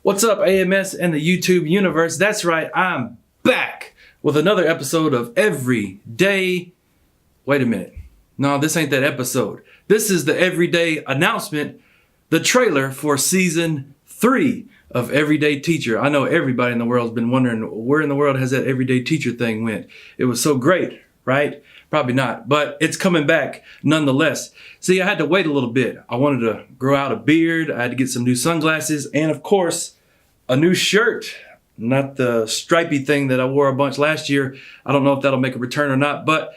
What's up, AMS and the YouTube universe? That's right, I'm back with another episode of Everyday. Wait a minute. No, this ain't that episode. This is the Everyday announcement, the trailer for season 3 of Everyday Teacher. I know everybody in the world has been wondering where in the world has that Everyday Teacher thing went. It was so great, right? Probably not, but it's coming back nonetheless. See, I had to wait a little bit. I wanted to grow out a beard. I had to get some new sunglasses and, of course, a new shirt. Not the stripy thing that I wore a bunch last year. I don't know if that'll make a return or not, but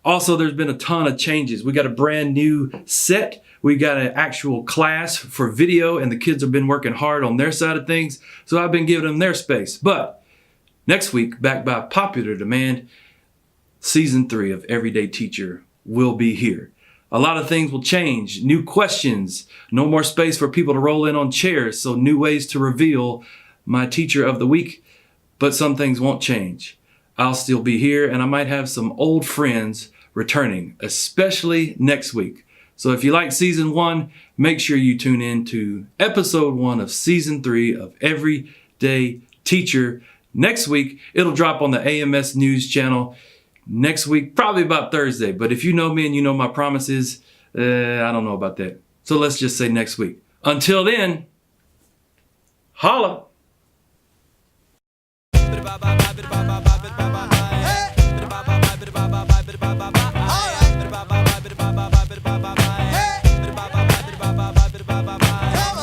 also there's been a ton of changes. We got a brand new set. We got an actual class for video, and the kids have been working hard on their side of things, so I've been giving them their space. But next week, backed by popular demand, Season 3 of Everyday Teacher will be here. A lot of things will change. New questions. No more space for people to roll in on chairs. So new ways to reveal my teacher of the week. But some things won't change. I'll still be here, and I might have some old friends returning, especially next week. So if you like Season 1, make sure you tune in to Episode 1 of Season 3 of Everyday Teacher. Next week, it'll drop on the AMS News channel. Next week, probably about Thursday. But if you know me and you know my promises, I don't know about that. So let's just say next week. Until then, holla.